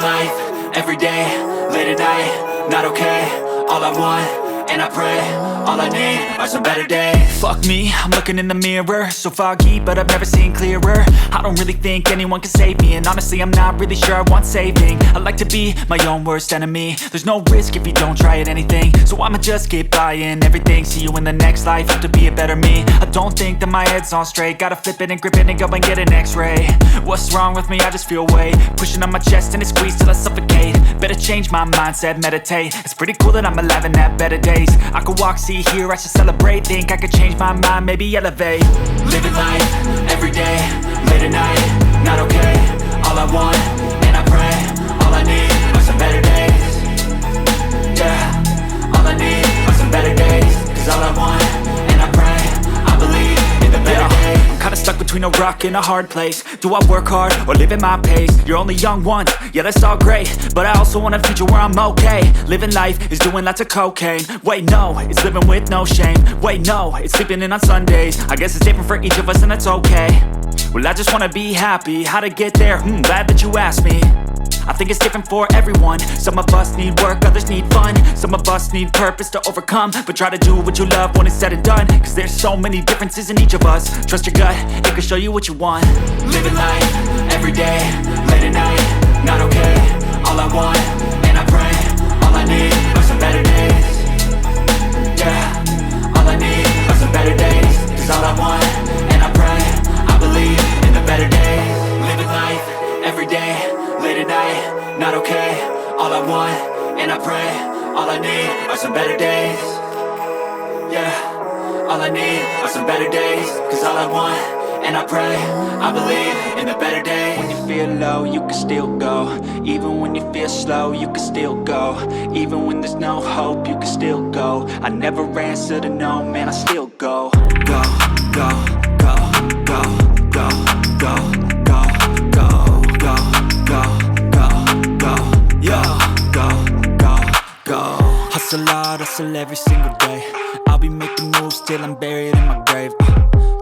life, everyday, late at night, not okay. All I want, and I pray, all I need are some better days. Fuck me, I'm looking in the mirror, so foggy, but I've never seen clearer. I don't really think anyone can save me, and honestly I'm not really sure I want saving. I like to be my own worst enemy. There's no risk if you don't try at anything, so I'ma just keep buying everything. See you in the next life, have to be a better me. I don't think that my head's on straight, gotta flip it and grip it and go and get an x-ray. What's wrong with me? I just feel weight pushing on my chest and it squeezes till I suffocate. Better change my mindset, meditate. It's pretty cool that I'm alive and have better days. I could walk, see, hear, I should celebrate. Think I could change my mind, maybe elevate. Living life, everyday, late at night, not okay. All I want, and I pray, all I need are some better days. Yeah, all I need are some better days. Cause all I want, and I pray, I believe in the better days. I'm kinda stuck between a rock and a hard place. Do I work hard or live at my pace? You're only young once, yeah that's all great, but I also want a future where I'm okay. Living life is doing lots of cocaine. Wait no, it's living with no shame. Wait no, it's sleeping in on Sundays. I guess it's different for each of us and that's okay. Well I just wanna be happy, how to get there? Glad that you asked me. I think it's different for everyone. Some of us need work, others need fun. Some of us need purpose to overcome. But try to do what you love when it's said and done. Cause there's so many differences in each of us. Trust your gut, it can show you what you want. Living life, everyday, late at night, not okay. All I want, and I pray, all I need are some better days. Yeah, all I need are some better days. Cause all I want, and I pray, I believe in the better days. Living life, everyday, late at night, not okay. All I want, and I pray, all I need are some better days. Yeah, all I need are some better days. Cause all I want, and I pray, I believe in the better days. When you feel low, you can still go. Even when you feel slow, you can still go. Even when there's no hope, you can still go. I never answer to no, man, I still go. Go, go, go, go, go, go, go, go, go, go, go, go, yo, go, go, go. Hustle hard, hustle every single day. I'll be making moves till I'm buried in my grave.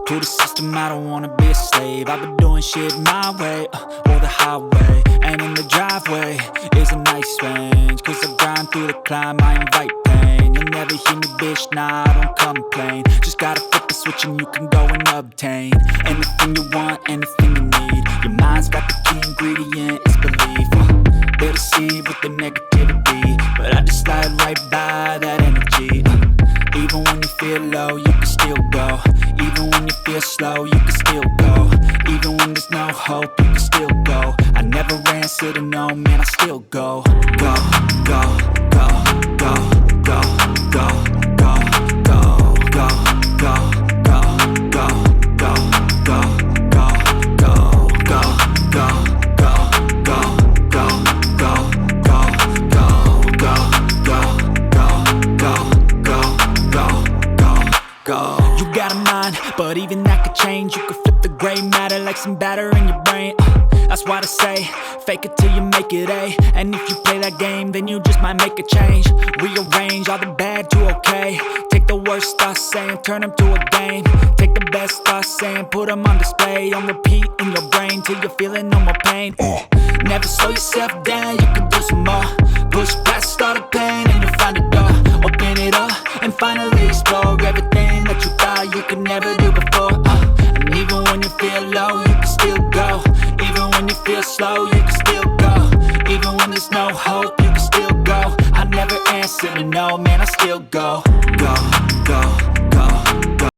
To the system, I don't wanna be a slave. I've been doing shit my way, or the highway. And in the driveway is a nice range. Cause I grind through the climb, I invite pain. You'll never hear me, bitch, nah, I don't complain. Just gotta flip the switch and you can go and obtain anything you want, anything you need. Your mind's got the key ingredient, it's belief. They'll deceive with the negativity, but I just slide right by that energy. Even when you feel low, you can still go. Even when you feel slow, you can still go. Even when there's no hope, you can still go. I never answer to no, man, I still go. Go, go, go, go, go, go, go, go, go, go, go, go, go, go, go, go, go, go, go, go. You got a mind, but even that could change. You could flip the gray matter like some batter in your brain. That's why I say, fake it till you make it A. And if you play that game, then you just might make a change. Rearrange all the bad to okay. Take the worst thoughts saying, turn them to a game. Take the best thoughts saying, put them on display. On repeat in your brain till you're feeling no more pain. Never slow yourself down, you can do some more. Push past all the pain and you'll find a door. Open it up and finally explore everything that you thought you could never do before. And even when you feel low, you can still go. Even when you feel slow, you can still go. Even when there's no hope, you can still go. I never answer to no, man, I still go. Go, go.